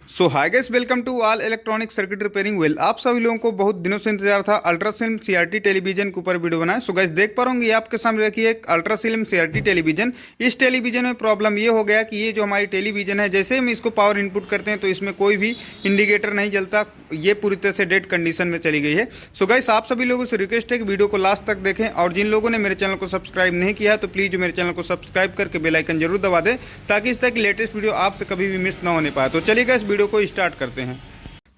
So hi guys, welcome to all electronic circuit repairing. Well, आप सभी लोगों को बहुत दिनों से इंतजार था अल्ट्रासिम सीआरटी टेलीविजन के ऊपर वीडियो बनाए। सो गाइस, देख पा रहे होंगे ये आपके सामने रखी है एक अल्ट्रासिम सीआरटी टेलीविजन। इस टेलीविजन में प्रॉब्लम ये हो गया कि ये जो हमारी टेलीविजन है, जैसे हम इसको पावर इनपुट करते हैं तो इसमें कोई भी इंडिकेटर नहीं जलता। ये पूरी तरह से डेड कंडीशन में चली गई है। सो गाइस, आप सभी लोगों से रिक्वेस्ट है कि वीडियो को लास्ट तक देखें, और जिन लोगों ने मेरे चैनल को सब्सक्राइब नहीं किया है तो प्लीज़ मेरे चैनल को सब्सक्राइब करके बेल आइकन जरूर दबा दें, ताकि इस तरह की लेटेस्ट वीडियो आपसे कभी भी मिस ना होने पाए। तो चलिए गाइस, वीडियो को स्टार्ट करते हैं।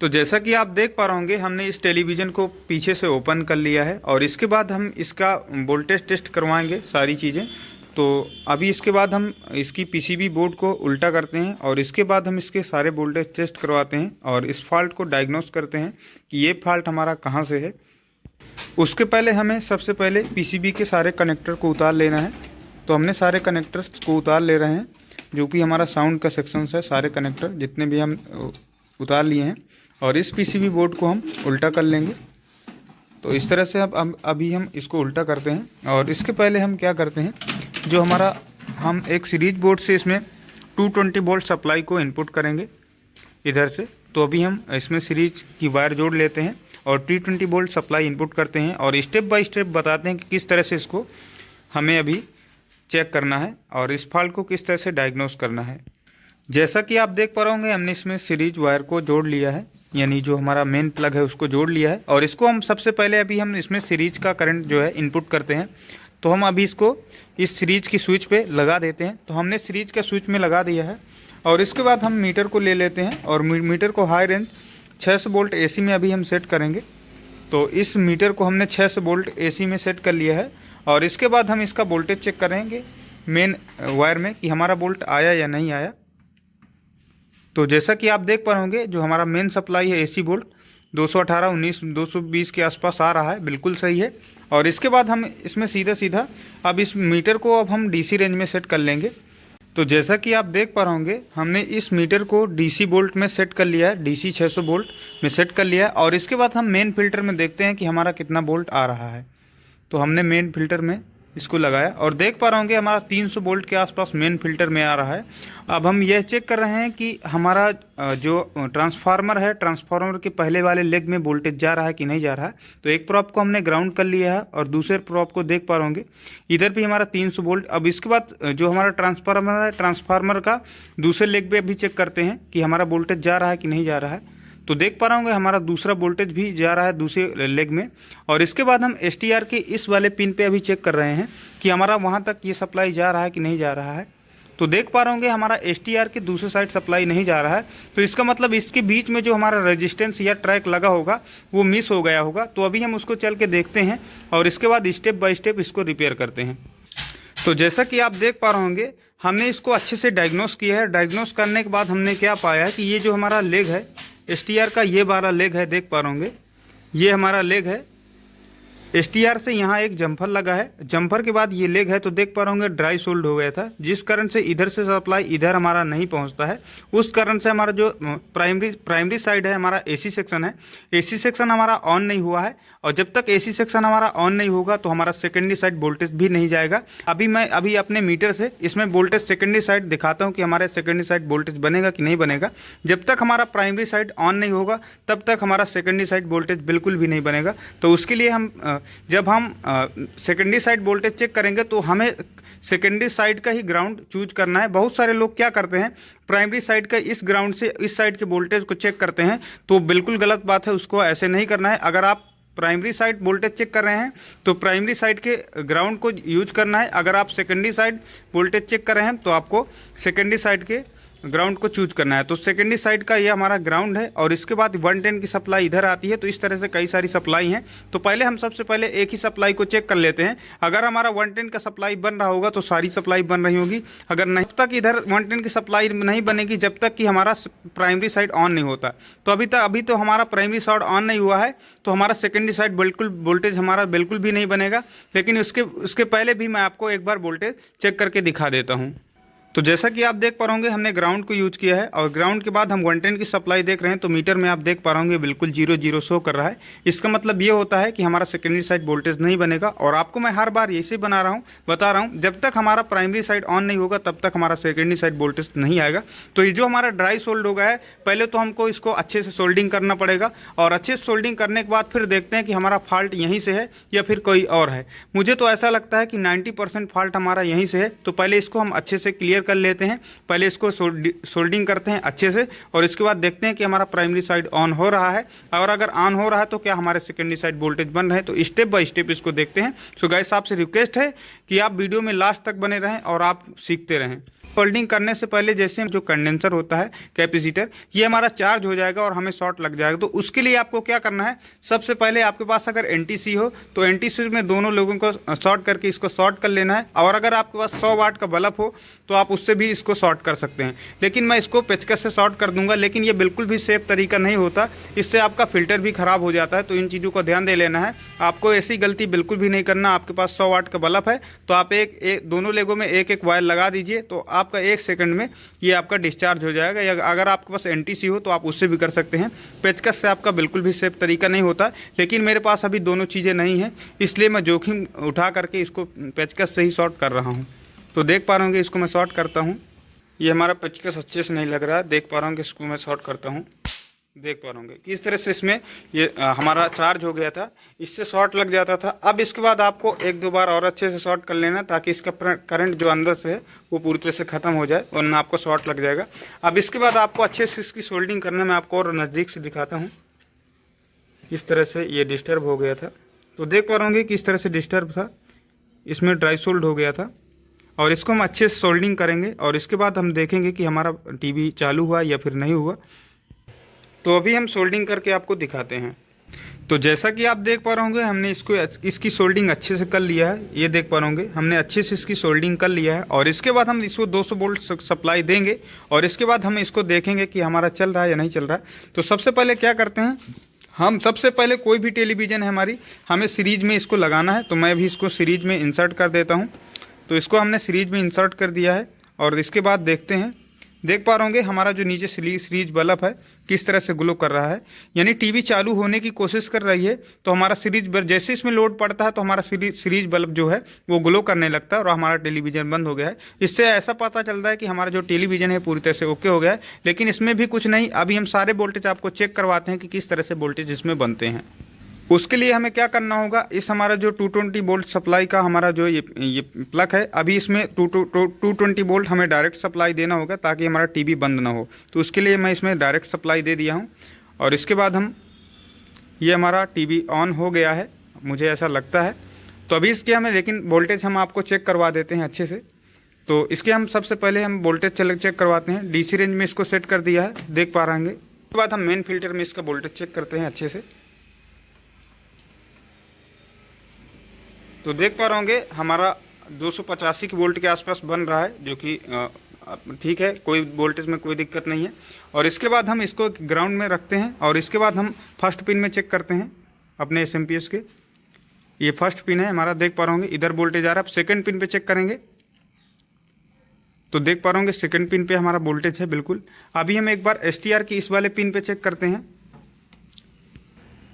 तो जैसा कि आप देख पा रहे होंगे, हमने इस टेलीविज़न को पीछे से ओपन कर लिया है और इसके बाद हम इसका वोल्टेज टेस्ट करवाएंगे सारी चीज़ें। तो अभी इसके बाद हम इसकी पीसीबी बोर्ड को उल्टा करते हैं और इसके बाद हम इसके सारे वोल्टेज टेस्ट करवाते हैं और इस फॉल्ट को डायग्नोस करते हैं कि ये फॉल्ट हमारा कहाँ से है। उसके पहले हमें सबसे पहले पीसीबी के सारे कनेक्टर को उतार लेना है। तो हमने सारे कनेक्टर्स को उतार ले रहे हैं, जो कि हमारा साउंड का सेक्शन है। सारे कनेक्टर जितने भी हम उतार लिए हैं और इस पीसीबी बोर्ड को हम उल्टा कर लेंगे। तो इस तरह से अब अभी हम इसको उल्टा करते हैं और इसके पहले हम क्या करते हैं, जो हमारा हम एक सीरीज बोर्ड से इसमें 220 वोल्ट सप्लाई को इनपुट करेंगे इधर से। तो अभी हम इसमें सीरीज की वायर जोड़ लेते हैं और 220 वोल्ट सप्लाई इनपुट करते हैं और स्टेप बाय स्टेप बताते हैं कि किस तरह से इसको हमें अभी चेक करना है और इस फॉल्ट को किस तरह से डायग्नोस करना है। जैसा कि आप देख पा रहे होंगे, हमने इसमें सीरीज वायर को जोड़ लिया है, यानी जो हमारा मेन प्लग है उसको जोड़ लिया है और इसको हम सबसे पहले अभी हम इसमें सीरीज का करंट जो है इनपुट करते हैं। तो हम अभी इसको इस सीरीज की स्विच पे लगा देते हैं। तो हमने सीरीज का स्विच में लगा दिया है और इसके बाद हम मीटर को ले लेते हैं और मीटर को हाई रेंज 600 वोल्ट एसी में अभी हम सेट करेंगे। तो इस मीटर को हमने 600 वोल्ट एसी में सेट कर लिया है और इसके बाद हम इसका वोल्टेज चेक करेंगे मेन वायर में कि हमारा वोल्ट आया या नहीं आया। तो जैसा कि आप देख पा रहे होंगे, जो हमारा मेन सप्लाई है एसी वोल्ट 218, 19, 220 के आसपास आ रहा है, बिल्कुल सही है। और इसके बाद हम इसमें सीधा अब इस मीटर को अब हम डीसी रेंज में सेट कर लेंगे। तो जैसा कि आप देख पा रहे होंगे, हमने इस मीटर को डीसी वोल्ट में सेट कर लिया है, डीसी 600 वोल्ट में सेट कर लिया है और इसके बाद हम मेन फिल्टर में देखते हैं कि हमारा कितना वोल्ट आ रहा है। तो हमने मेन फिल्टर में इसको लगाया और देख पा रहे होंगे हमारा 300 वोल्ट के आसपास मेन फिल्टर में आ रहा है। अब हम यह चेक कर रहे हैं कि हमारा जो ट्रांसफार्मर है, ट्रांसफार्मर के पहले वाले लेग में वोल्टेज जा रहा है कि नहीं जा रहा है। तो एक प्रॉप को हमने ग्राउंड कर लिया है और दूसरे प्रॉप को देख पा रहे होंगे इधर भी हमारा 300 वोल्ट। अब इसके बाद जो हमारा ट्रांसफार्मर है, ट्रांसफार्मर का दूसरे लेग पे भी चेक करते हैं कि हमारा वोल्टेज जा रहा है कि नहीं जा रहा है। तो देख पा रहे होंगे हमारा दूसरा वोल्टेज भी जा रहा है दूसरे लेग में। और इसके बाद हम एसटीआर के इस वाले पिन पे अभी चेक कर रहे हैं कि हमारा वहाँ तक ये सप्लाई जा रहा है कि नहीं जा रहा है। तो देख पा रहे होंगे हमारा एसटीआर के दूसरे साइड सप्लाई नहीं जा रहा है। तो इसका मतलब इसके बीच में जो हमारा रेजिस्टेंस या ट्रैक लगा होगा वो मिस हो गया होगा। तो अभी हम उसको चल के देखते हैं और इसके बाद स्टेप बाय स्टेप इसको रिपेयर करते हैं। तो जैसा कि आप देख पा रहे होंगे, हमने इसको अच्छे से डायग्नोस किया है। डायग्नोस करने के बाद हमने क्या पाया है कि ये जो हमारा लेग है एसटीआर का, ये 12 लेग है, देख पा रहे होंगे ये हमारा लेग है। एसटीआर से यहाँ एक जम्फर लगा है, जम्फर के बाद ये लेग है। तो देख पा रहे होंगे ड्राई सोल्ड हो गया था, जिस कारण से इधर से सप्लाई इधर हमारा नहीं पहुँचता है। उस कारण से हमारा जो प्राइमरी साइड है, हमारा एसी सेक्शन है, एसी सेक्शन हमारा ऑन नहीं हुआ है। और जब तक एसी सेक्शन हमारा ऑन नहीं होगा तो हमारा सेकेंडरी साइड वोल्टेज भी नहीं जाएगा। मैं अभी अपने मीटर से इसमें वोल्टेज सेकेंडरी साइड दिखाता हूँ कि हमारे सेकेंडरी साइड वोल्टेज बनेगा कि नहीं बनेगा। जब तक हमारा प्राइमरी साइड ऑन नहीं होगा तब तक हमारा सेकेंडरी साइड वोल्टेज बिल्कुल भी नहीं बनेगा। तो उसके लिए जब हम सेकेंडरी साइड वोल्टेज चेक करेंगे तो हमें सेकेंडरी साइड का ही ग्राउंड चूज करना है। बहुत सारे लोग क्या करते हैं, प्राइमरी साइड का इस ग्राउंड से इस साइड के वोल्टेज को चेक करते हैं, तो बिल्कुल गलत बात है। उसको ऐसे नहीं करना है। अगर आप प्राइमरी साइड वोल्टेज चेक कर रहे हैं तो प्राइमरी साइड के ग्राउंड को यूज करना है। अगर आप सेकेंडरी साइड वोल्टेज चेक कर रहे हैं तो आपको सेकेंडरी साइड के ग्राउंड को चूज करना है। तो सेकेंडरी साइड का ये हमारा ग्राउंड है और इसके बाद 110 की सप्लाई इधर आती है। तो इस तरह से कई सारी सप्लाई हैं। तो पहले हम सबसे पहले एक ही सप्लाई को चेक कर लेते हैं। अगर हमारा 110 का सप्लाई बन रहा होगा तो सारी सप्लाई बन रही होगी, अगर नहीं तब तक इधर 110 की सप्लाई नहीं बनेगी जब तक कि हमारा प्राइमरी साइड ऑन नहीं होता। तो अभी तो हमारा प्राइमरी साइड ऑन नहीं हुआ है, तो हमारा सेकेंडरी साइड बिल्कुल वोल्टेज हमारा बिल्कुल भी नहीं बनेगा। लेकिन उसके पहले भी मैं आपको एक बार वोल्टेज चेक करके दिखा देता हूँ। तो जैसा कि आप देख पा रहे होंगे हमने ग्राउंड को यूज किया है और ग्राउंड के बाद हम 110 की सप्लाई देख रहे हैं तो मीटर में आप देख पा रहे होंगे बिल्कुल 0 शो कर रहा है। इसका मतलब ये होता है कि हमारा सेकेंडरी साइड वोल्टेज नहीं बनेगा और आपको मैं हर बार ऐसे बता रहा हूँ जब तक हमारा प्राइमरी साइड ऑन नहीं होगा तब तक हमारा सेकेंडरी साइड वोल्टेज नहीं आएगा। तो ये जो हमारा ड्राई सोल्ड हो गया है पहले तो हमको इसको अच्छे से सोल्डिंग करना पड़ेगा और अच्छे से सोल्डिंग करने के बाद फिर देखते हैं कि हमारा फॉल्ट यहीं से है या फिर कोई और है। मुझे तो ऐसा लगता है कि 90% फॉल्ट हमारा यहीं से है। तो पहले इसको हम अच्छे से क्लियर कर लेते हैं, पहले इसको सोल्डिंग करते हैं अच्छे से और इसके बाद देखते हैं कि हमारा प्राइमरी साइड ऑन हो रहा है और अगर ऑन हो रहा है तो क्या हमारे सेकेंडरी साइड वोल्टेज बन रहे हैं। तो स्टेप बाय स्टेप इसको देखते हैं। सो गाइस आपसे रिक्वेस्ट है कि आप वीडियो में लास्ट तक बने रहें और आप सीखते रहें। सोल्डिंग करने से पहले जैसे जो कंडेंसर होता है कैपेसिटर ये हमारा चार्ज हो जाएगा और हमें शॉर्ट लग जाएगा। तो उसके लिए आपको क्या करना है, सबसे पहले आपके पास अगर एनटीसी हो तो एनटीसी में दोनों लोगों को शॉर्ट करके इसको शॉर्ट कर लेना है और अगर आपके पास 100 वाट का बल्ब हो तो आप उससे भी इसको शॉर्ट कर सकते हैं। लेकिन मैं इसको पेचकस से शॉर्ट कर दूंगा, लेकिन ये बिल्कुल भी सेफ तरीका नहीं होता, इससे आपका फिल्टर भी खराब हो जाता है। तो इन चीज़ों को ध्यान दे लेना है, आपको ऐसी गलती बिल्कुल भी नहीं करना। आपके पास 100 वाट का बल्ब है तो आप दोनों लेगों में एक वायर लगा दीजिए तो आपका 1 सेकंड में ये आपका डिस्चार्ज हो जाएगा। या अगर आपके पास एनटीसी हो तो आप उससे भी कर सकते हैं। पेचकस से आपका बिल्कुल भी सेफ तरीका नहीं होता, लेकिन मेरे पास अभी दोनों चीज़ें नहीं हैं इसलिए मैं जोखिम उठा करके इसको पेचकस से ही शॉर्ट कर रहा हूँ। तो देख पा रहे होंगे इसको मैं शॉर्ट करता हूँ, ये हमारा पेचकस अच्छे से नहीं लग रहा है। देख पा रहा हूँ कि इसको मैं शॉर्ट करता हूँ, देख पा रहे होंगे किस तरह से इसमें ये हमारा चार्ज हो गया था, इससे शॉर्ट लग जाता था। अब इसके बाद आपको 1-2 बार और अच्छे से शॉर्ट कर लेना ताकि इसका करंट जो अंदर से है वो पूरी तरह से ख़त्म हो जाए वरना आपको शॉर्ट लग जाएगा। अब इसके बाद आपको अच्छे से इसकी सोल्डिंग करना मैं आपको और नज़दीक से दिखाता हूँ। इस तरह से ये डिस्टर्ब हो गया था, तो देख पा रहे होंगे किस तरह से डिस्टर्ब था, इसमें ड्राई सोल्ड हो गया था और इसको हम अच्छे से सोल्डिंग करेंगे और इसके बाद हम देखेंगे कि हमारा टीवी चालू हुआ या फिर नहीं हुआ। तो अभी हम सोल्डिंग करके आपको दिखाते हैं। तो जैसा कि आप देख पा रहे होंगे हमने इसकी सोल्डिंग अच्छे से कर लिया है, ये देख पा रहे होंगे हमने अच्छे से इसकी सोल्डिंग कर लिया है और इसके बाद हम इसको 200 वोल्ट सप्लाई देंगे और इसके बाद हम इसको देखेंगे कि हमारा चल रहा है या नहीं चल रहा है। तो सबसे पहले क्या करते हैं, हम सबसे पहले कोई भी टेलीविज़न है हमारी हमें सीरीज में इसको लगाना है। तो मैं भी इसको सीरीज में इंसर्ट कर देता हूँ। तो इसको हमने सीरीज में इंसर्ट कर दिया है और इसके बाद देखते हैं, देख पा रहे होंगे हमारा जो नीचे सीरीज बल्ब है किस तरह से ग्लो कर रहा है, यानी टीवी चालू होने की कोशिश कर रही है। तो हमारा सीरीज बल्ब जैसे इसमें लोड पड़ता है तो हमारा सीरीज बल्ब जो है वो ग्लो करने लगता है और हमारा टेलीविज़न बंद हो गया है। इससे ऐसा पता चलता है कि हमारा जो टेलीविज़न है पूरी तरह से ओके हो गया है। लेकिन इसमें भी कुछ नहीं, अभी हम सारे वोल्टेज आपको चेक करवाते हैं कि किस तरह से वोल्टेज इसमें बनते हैं। उसके लिए हमें क्या करना होगा, इस हमारा जो 220 वोल्ट सप्लाई का हमारा जो ये प्लग है अभी इसमें 220 वोल्ट हमें डायरेक्ट सप्लाई देना होगा ताकि हमारा टीवी बंद ना हो। तो उसके लिए मैं इसमें डायरेक्ट सप्लाई दे दिया हूँ और इसके बाद ये हमारा टीवी ऑन हो गया है, मुझे ऐसा लगता है। तो अभी इसके हमें लेकिन वोल्टेज हम आपको चेक करवा देते हैं अच्छे से। तो इसके हम सबसे पहले हम वोल्टेज चेक करवाते हैं। DC रेंज में इसको सेट कर दिया है, देख पा रहेंगे। उसके बाद हम मेन फिल्टर में इसका वोल्टेज चेक करते हैं अच्छे से। तो देख पा रहे होंगे हमारा 285 वोल्ट के आसपास बन रहा है, जो कि ठीक है, कोई वोल्टेज में कोई दिक्कत नहीं है। और इसके बाद हम इसको ग्राउंड में रखते हैं और इसके बाद हम फर्स्ट पिन में चेक करते हैं अपने SMPS के। ये फर्स्ट पिन है हमारा, देख पा रहे होंगे इधर वोल्टेज आ रहा है। अब सेकंड पिन पे चेक करेंगे तो देख पा रहे होंगे सेकंड पिन पे हमारा वोल्टेज है बिल्कुल। अभी हम एक बार STR की इस वाले पिन पे चेक करते हैं।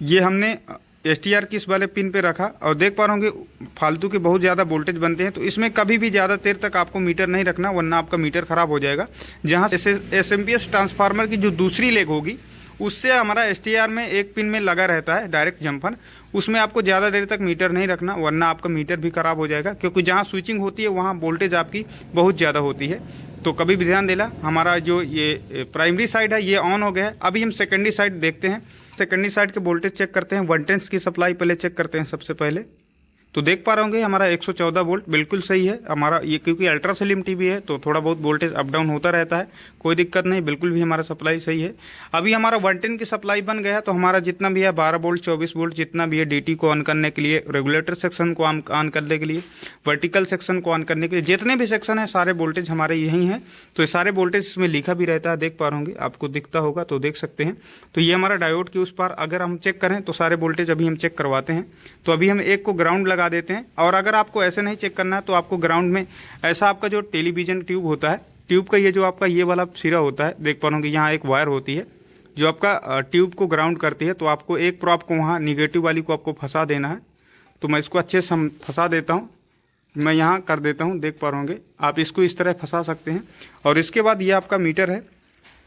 ये हमने STR की इस वाले पिन पे रखा और देख पा रहे होंगे फालतू के बहुत ज़्यादा वोल्टेज बनते हैं। तो इसमें कभी भी ज़्यादा देर तक आपको मीटर नहीं रखना वरना आपका मीटर ख़राब हो जाएगा। जहाँ SMPS ट्रांसफार्मर की जो दूसरी लेग होगी उससे हमारा STR में एक पिन में लगा रहता है डायरेक्ट जम्पर, उसमें आपको ज़्यादा देर तक मीटर नहीं रखना वरना आपका मीटर भी ख़राब हो जाएगा, क्योंकि जहाँ स्विचिंग होती है वहाँ वोल्टेज आपकी बहुत ज़्यादा होती है। तो कभी भी ध्यान देना। हमारा जो ये प्राइमरी साइड है ये ऑन हो गया है। अभी हम सेकेंडरी साइड देखते हैं। सेकेंडरी साइड के वोल्टेज चेक करते हैं, 110 की सप्लाई पहले चेक करते हैं सबसे पहले। तो देख पा रहे होंगे हमारा 114 वोल्ट बिल्कुल सही है हमारा ये, क्योंकि अल्ट्रा स्लिम टीवी है तो थोड़ा बहुत वोल्टेज अप डाउन होता रहता है, कोई दिक्कत नहीं, बिल्कुल भी हमारा सप्लाई सही है। अभी हमारा 110 की सप्लाई बन गया तो हमारा जितना भी है 12 वोल्ट 24 वोल्ट जितना भी है DT को ऑन करने के लिए, रेगुलेटर सेक्शन को ऑन करने के लिए, वर्टिकल सेक्शन को ऑन करने के लिए, जितने भी सेक्शन है सारे वोल्टेज हमारे यही हैं। तो ये सारे वोल्टेज इसमें लिखा भी रहता है, देख पा रहे होंगे, आपको दिखता होगा तो देख सकते हैं। तो ये हमारा डायोड की उस पार अगर हम चेक करें तो सारे वोल्टेज अभी हम चेक करवाते हैं। तो अभी हम एक को ग्राउंड लगा देते हैं। और अगर आपको ऐसे नहीं चेक करना है तो आपको ग्राउंड में ऐसा आपका जो टेलीविज़न ट्यूब होता है, ट्यूब का ये जो आपका ये वाला सिरा होता है, देख पा रहे होंगे यहाँ एक वायर होती है जो आपका ट्यूब को ग्राउंड करती है। तो आपको एक प्रॉप को वहाँ निगेटिव वाली को आपको फंसा देना है। तो मैं इसको अच्छे से फंसा देता हूँ, मैं यहाँ कर देता हूँ, देख पा रहे होंगे आप इसको इस तरह फंसा सकते हैं। और इसके बाद ये आपका मीटर है,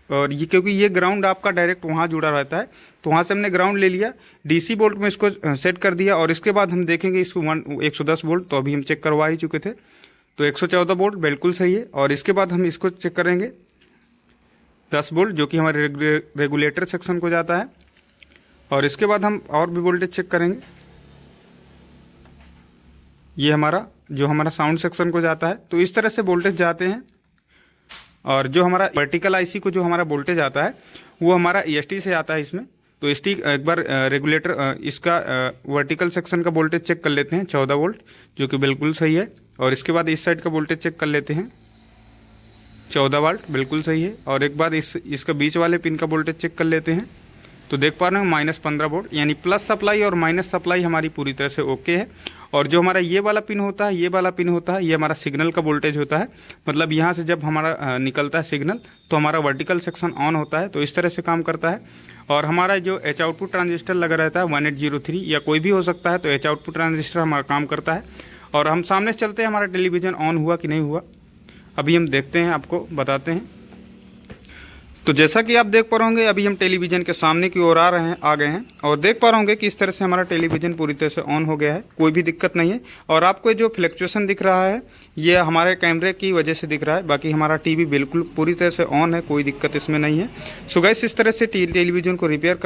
और ये क्योंकि ये ग्राउंड आपका डायरेक्ट वहाँ जुड़ा रहता है तो वहाँ से हमने ग्राउंड ले लिया, डीसी बोल्ट में इसको सेट कर दिया। और इसके बाद हम देखेंगे इसको 110 वोल्ट, तो अभी हम चेक करवा ही चुके थे, तो 114 वोल्ट बिल्कुल सही है। और इसके बाद हम इसको चेक करेंगे 10 वोल्ट जो कि हमारे रेगुलेटर सेक्शन को जाता है। और इसके बाद हम और भी वोल्टेज चेक करेंगे, ये हमारा साउंड सेक्शन को जाता है। तो इस तरह से वोल्टेज जाते हैं। और जो हमारा वर्टिकल आईसी को जो हमारा वोल्टेज आता है वो हमारा ईएसटी से आता है इसमें। तो ईएसटी एक बार रेगुलेटर इसका वर्टिकल सेक्शन का वोल्टेज चेक कर लेते हैं 14 वोल्ट जो कि बिल्कुल सही है। और इसके बाद इस साइड का वोल्टेज चेक कर लेते हैं 14 वोल्ट बिल्कुल सही है। और एक बार इसका बीच वाले पिन का वोल्टेज चेक कर लेते हैं, तो देख पा रहे हैं -15 वोल्ट, यानी प्लस सप्लाई और माइनस सप्लाई हमारी पूरी तरह से ओके है। और जो हमारा ये वाला पिन होता है, ये हमारा सिग्नल का वोल्टेज होता है, मतलब यहाँ से जब हमारा निकलता है सिग्नल तो हमारा वर्टिकल सेक्शन ऑन होता है, तो इस तरह से काम करता है। और हमारा जो एच आउटपुट ट्रांजिस्टर लगा रहता है 1803 या कोई भी हो सकता है, तो एच आउटपुट ट्रांजिस्टर हमारा काम करता है। और हम सामने से चलते हैं, हमारा टेलीविज़न ऑन हुआ कि नहीं हुआ, अभी हम देखते हैं, आपको बताते हैं। तो जैसा कि आप देख पा रहे होंगे अभी हम टेलीविज़न के सामने की ओर आ गए हैं और देख पा रहे होंगे कि इस तरह से हमारा टेलीविज़न पूरी तरह से ऑन हो गया है, कोई भी दिक्कत नहीं है। और आपको जो फ्लक्चुएशन दिख रहा है ये हमारे कैमरे की वजह से दिख रहा है, बाकी हमारा टीवी बिल्कुल पूरी तरह से ऑन है, कोई दिक्कत इसमें नहीं है। सो गाइस इस तरह से टेलीविज़न को रिपेयर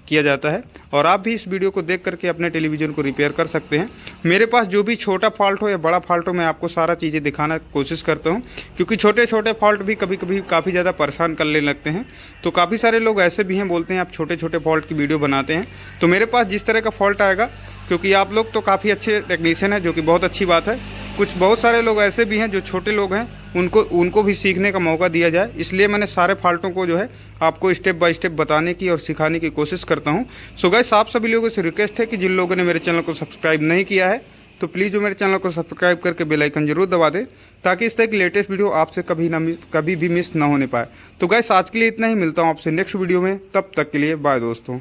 किया जाता है और आप भी इस वीडियो को देख करके अपने टेलीविज़न को रिपेयर कर सकते हैं। मेरे पास जो भी छोटा फॉल्ट हो या बड़ा फॉल्ट हो, मैं आपको सारा चीज़ें दिखाना कोशिश करता हूँ, क्योंकि छोटे छोटे फॉल्ट भी कभी कभी काफ़ी ज़्यादा परेशान कर लेने लगते हैं। तो काफ़ी सारे लोग ऐसे भी हैं, बोलते हैं आप छोटे छोटे फॉल्ट की वीडियो बनाते हैं, तो मेरे पास जिस तरह का फॉल्ट आएगा, क्योंकि आप लोग तो काफ़ी अच्छे टेक्नीशियन हैं जो कि बहुत अच्छी बात है, कुछ बहुत सारे लोग ऐसे भी हैं जो छोटे लोग हैं, उनको भी सीखने का मौका दिया जाए, इसलिए मैंने सारे फॉल्टों को जो है आपको स्टेप बाय स्टेप बताने की और सिखाने की कोशिश करता हूं। सो गाइस आप सभी लोगों से रिक्वेस्ट है कि जिन लोगों ने मेरे चैनल को सब्सक्राइब नहीं किया है तो प्लीज़ जो मेरे चैनल को सब्सक्राइब करके बेल आइकन जरूर दबा दें, ताकि इस तरह की लेटेस्ट वीडियो आपसे कभी भी मिस ना होने पाए। तो गाइस आज के लिए इतना ही, मिलता हूँ आपसे नेक्स्ट वीडियो में, तब तक के लिए बाय दोस्तों।